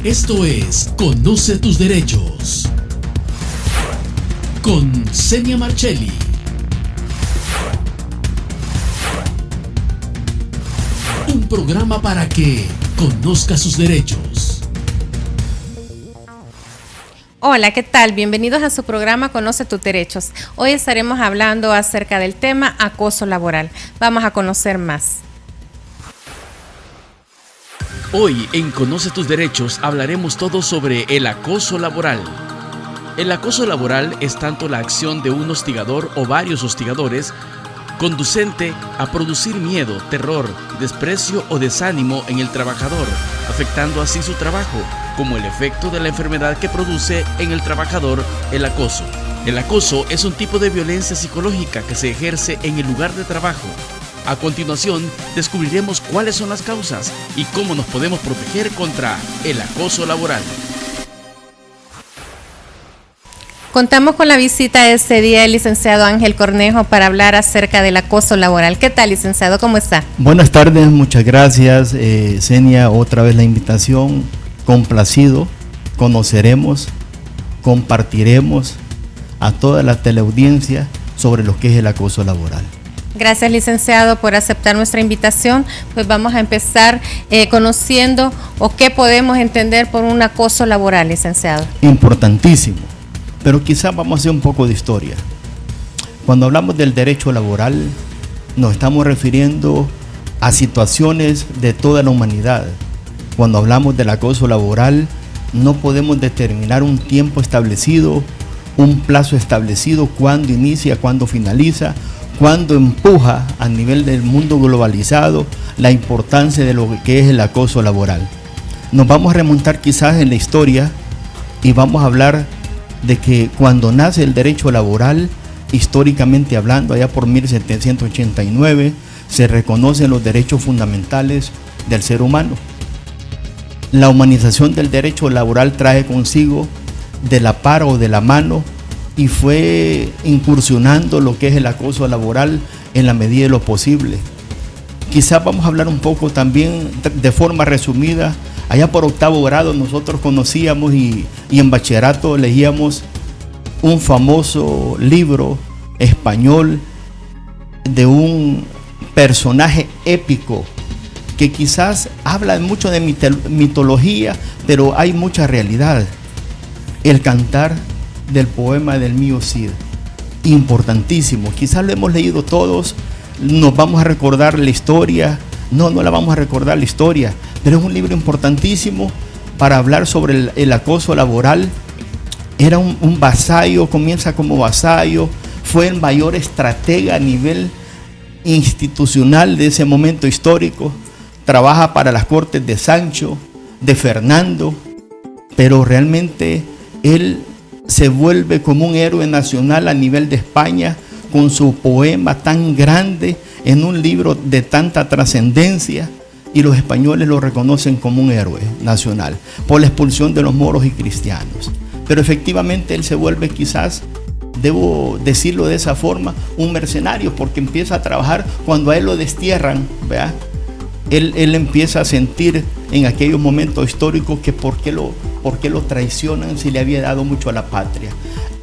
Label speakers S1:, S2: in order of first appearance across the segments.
S1: Esto es Conoce tus derechos con Senia Marchelli. Un programa para que conozca sus derechos.
S2: Hola, ¿qué tal? Bienvenidos a su programa Conoce tus derechos. Hoy estaremos hablando acerca del tema acoso laboral. Vamos a conocer más.
S1: Hoy en Conoce tus derechos hablaremos todo sobre el acoso laboral. El acoso laboral es tanto la acción de un hostigador o varios hostigadores conducente a producir miedo, terror, desprecio o desánimo en el trabajador, afectando así su trabajo, como el efecto de la enfermedad que produce en el trabajador el acoso. El acoso es un tipo de violencia psicológica que se ejerce en el lugar de trabajo. A continuación, descubriremos cuáles son las causas y cómo nos podemos proteger contra el acoso laboral.
S2: Contamos con la visita este día del licenciado Ángel Cornejo para hablar acerca del acoso laboral. ¿Qué tal, licenciado? ¿Cómo está?
S3: Buenas tardes, muchas gracias, Senia, otra vez la invitación. Complacido, conoceremos, compartiremos a toda la teleaudiencia sobre lo que es el acoso laboral.
S2: Gracias, licenciado, por aceptar nuestra invitación. Pues vamos a empezar conociendo o qué podemos entender por un acoso laboral, licenciado.
S3: Importantísimo, pero quizás vamos a hacer un poco de historia. Cuando hablamos del derecho laboral, nos estamos refiriendo a situaciones de toda la humanidad. Cuando hablamos del acoso laboral, no podemos determinar un tiempo establecido, un plazo establecido, cuándo inicia, cuándo finaliza, cuando empuja a nivel del mundo globalizado la importancia de lo que es el acoso laboral. Nos vamos a remontar quizás en la historia y vamos a hablar de que cuando nace el derecho laboral, históricamente hablando, allá por 1789, se reconocen los derechos fundamentales del ser humano. La humanización del derecho laboral trae consigo de la par o de la mano y fue incursionando lo que es el acoso laboral en la medida de lo posible. Quizás vamos a hablar un poco también de forma resumida. Allá por octavo grado nosotros conocíamos y en bachillerato leíamos un famoso libro español de un personaje épico que quizás habla mucho de mitología, pero hay mucha realidad. El cantar del poema del mío Cid, importantísimo. Quizás lo hemos leído todos, nos vamos a recordar la historia. No la vamos a recordar la historia, pero es un libro importantísimo para hablar sobre el acoso laboral. Era un vasallo, comienza como vasallo, fue el mayor estratega a nivel institucional de ese momento histórico, trabaja para las cortes de Sancho, de Fernando, pero realmente él se vuelve como un héroe nacional a nivel de España con su poema tan grande en un libro de tanta trascendencia, y los españoles lo reconocen como un héroe nacional por la expulsión de los moros y cristianos. Pero efectivamente él se vuelve, quizás debo decirlo de esa forma, un mercenario, porque empieza a trabajar cuando a él lo destierran, ¿verdad? Él empieza a sentir en aquellos momentos históricos que por qué lo traicionan si le había dado mucho a la patria.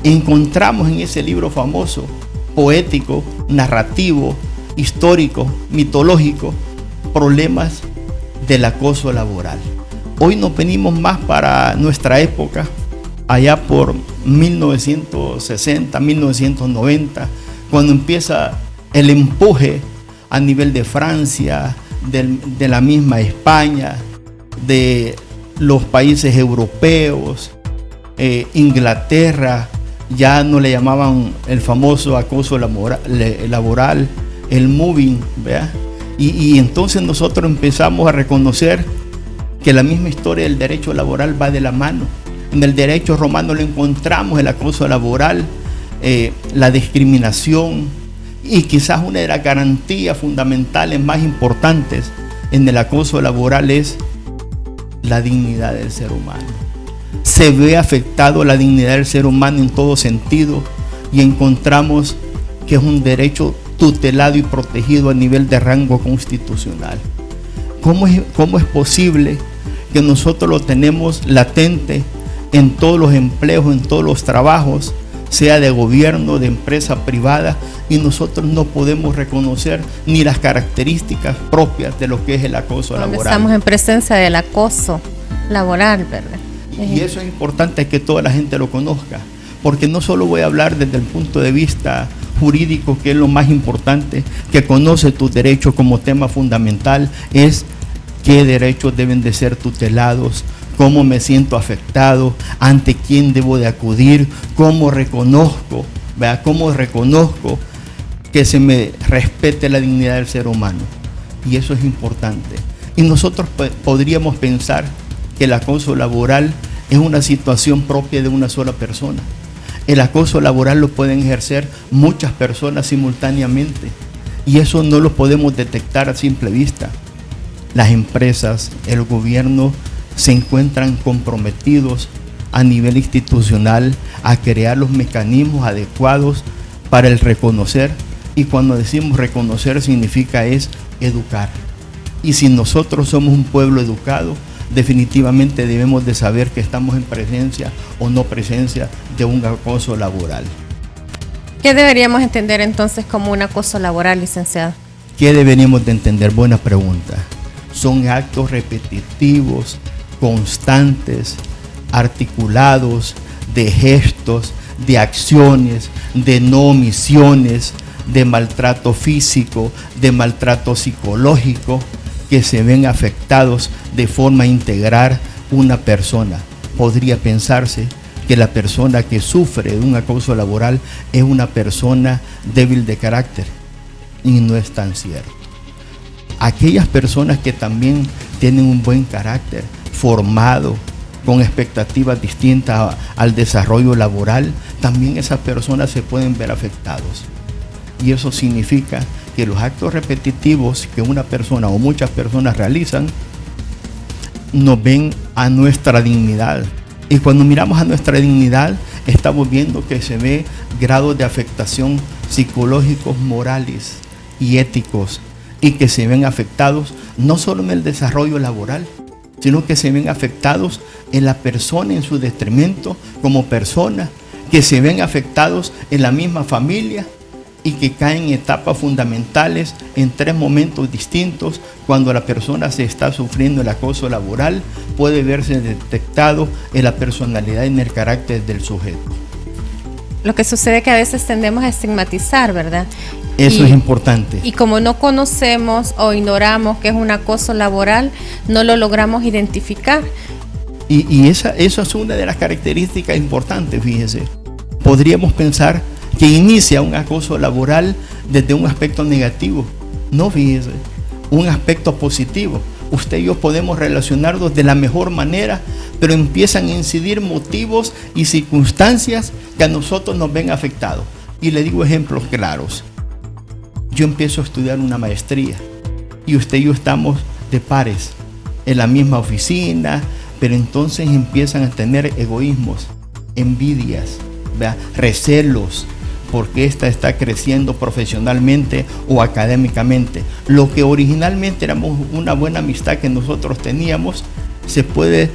S3: Encontramos en ese libro famoso, poético, narrativo, histórico, mitológico, problemas del acoso laboral. Hoy nos venimos más para nuestra época, allá por 1960, 1990, cuando empieza el empuje a nivel de Francia, de la misma España, de los países europeos, Inglaterra, ya no le llamaban el famoso acoso laboral, el moving, ¿verdad? Y entonces nosotros empezamos a reconocer que la misma historia del derecho laboral va de la mano. En el derecho romano lo encontramos, el acoso laboral, la discriminación, y quizás una de las garantías fundamentales más importantes en el acoso laboral es la dignidad del ser humano. Se ve afectado la dignidad del ser humano en todo sentido y encontramos que es un derecho tutelado y protegido a nivel de rango constitucional. ¿Cómo es posible que nosotros lo tenemos latente en todos los empleos, en todos los trabajos, sea de gobierno, de empresa privada, y nosotros no podemos reconocer ni las características propias de lo que es el acoso laboral.
S2: Estamos en presencia del acoso laboral, ¿verdad?
S3: Y eso es importante que toda la gente lo conozca, porque no solo voy a hablar desde el punto de vista jurídico, que es lo más importante, que conoce tus derechos como tema fundamental, es qué derechos deben de ser tutelados, cómo me siento afectado, ante quién debo de acudir, cómo reconozco, ¿verdad? Cómo reconozco que se me respete la dignidad del ser humano. Y eso es importante. Y nosotros podríamos pensar que el acoso laboral es una situación propia de una sola persona. El acoso laboral lo pueden ejercer muchas personas simultáneamente, y eso no lo podemos detectar a simple vista. Las empresas, el gobierno se encuentran comprometidos a nivel institucional a crear los mecanismos adecuados para el reconocer, y cuando decimos reconocer significa es educar. Y si nosotros somos un pueblo educado, definitivamente debemos de saber que estamos en presencia o no presencia de un acoso laboral.
S2: ¿Qué deberíamos entender entonces como un acoso laboral, licenciado?
S3: ¿Qué deberíamos de entender? Buena pregunta. Son actos repetitivos, constantes, articulados, de gestos, de acciones, de no omisiones, de maltrato físico, de maltrato psicológico, que se ven afectados de forma integral una persona. Podría pensarse que la persona que sufre de un acoso laboral es una persona débil de carácter, y no es tan cierto. Aquellas personas que también tienen un buen carácter, formado, con expectativas distintas al desarrollo laboral, también esas personas se pueden ver afectados. Y eso significa que los actos repetitivos que una persona o muchas personas realizan nos ven a nuestra dignidad. Y cuando miramos a nuestra dignidad, estamos viendo que se ve grados de afectación psicológicos, morales y éticos, y que se ven afectados no solo en el desarrollo laboral, sino que se ven afectados en la persona, en su detrimento como persona, que se ven afectados en la misma familia, y que caen en etapas fundamentales en tres momentos distintos. Cuando la persona se está sufriendo el acoso laboral, puede verse detectado en la personalidad y en el carácter del sujeto.
S2: Lo que sucede es que a veces tendemos a estigmatizar, ¿verdad?
S3: Eso es importante.
S2: Y como no conocemos o ignoramos que es un acoso laboral, no lo logramos identificar.
S3: Y esa es una de las características importantes, fíjese. Podríamos pensar que inicia un acoso laboral desde un aspecto negativo. No, fíjese, un aspecto positivo. Usted y yo podemos relacionarnos de la mejor manera, pero empiezan a incidir motivos y circunstancias que a nosotros nos ven afectados. Y le digo ejemplos claros. Yo empiezo a estudiar una maestría y usted y yo estamos de pares en la misma oficina, pero entonces empiezan a tener egoísmos, envidias, ¿verdad? Recelos, porque ésta está creciendo profesionalmente o académicamente. Lo que originalmente éramos una buena amistad que nosotros teníamos, se puede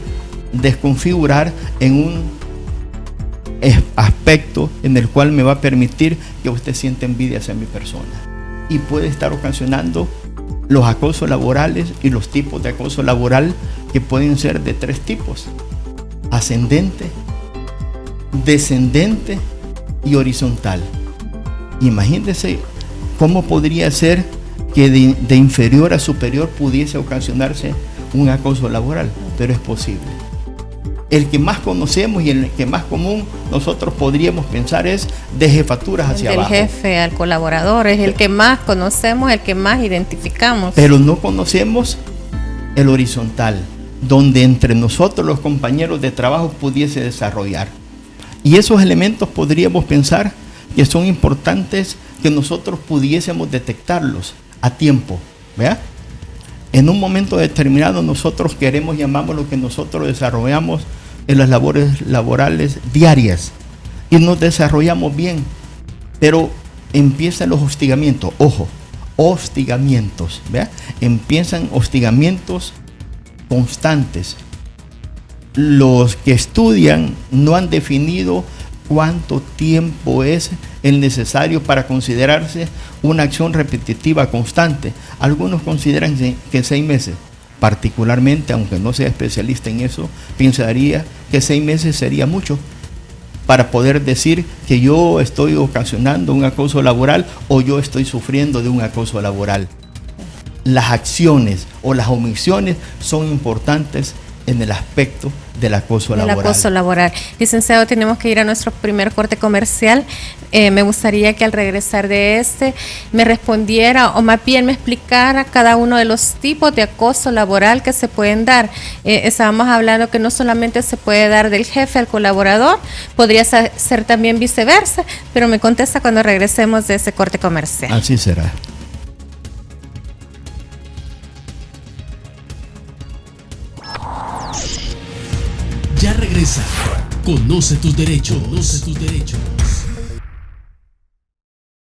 S3: desconfigurar en un aspecto en el cual me va a permitir que usted sienta envidia hacia mi persona. Y puede estar ocasionando los acosos laborales y los tipos de acoso laboral, que pueden ser de tres tipos: ascendente, descendente y horizontal. Imagínense cómo podría ser que de inferior a superior pudiese ocasionarse un acoso laboral, pero es posible. El que más conocemos y el que más común nosotros podríamos pensar es de jefaturas hacia abajo.
S2: Del jefe al colaborador es el que más conocemos, el que más identificamos.
S3: Pero no conocemos el horizontal, donde entre nosotros los compañeros de trabajo pudiese desarrollar. Y esos elementos podríamos pensar que son importantes que nosotros pudiésemos detectarlos a tiempo, ¿verdad? En un momento determinado nosotros queremos, llamamos lo que nosotros desarrollamos en las labores laborales diarias, y nos desarrollamos bien, pero empiezan los hostigamientos. Ojo, hostigamientos, ¿verdad? Empiezan hostigamientos constantes, los que estudian no han definido cuánto tiempo es el necesario para considerarse una acción repetitiva constante. Algunos consideran que 6 meses. Particularmente, aunque no sea especialista en eso, pensaría que 6 meses sería mucho para poder decir que yo estoy ocasionando un acoso laboral o yo estoy sufriendo de un acoso laboral. Las acciones o las omisiones son importantes en el aspecto del acoso laboral.
S2: El acoso laboral. Licenciado, tenemos que ir a nuestro primer corte comercial. Me gustaría que al regresar de me respondiera o más bien me explicara cada uno de los tipos de acoso laboral que se pueden dar. Estábamos hablando que no solamente se puede dar del jefe al colaborador, podría ser también viceversa, pero me contesta cuando regresemos de ese corte comercial.
S3: Así será.
S1: Ya regresa. Conoce tus derechos. Conoce tus derechos.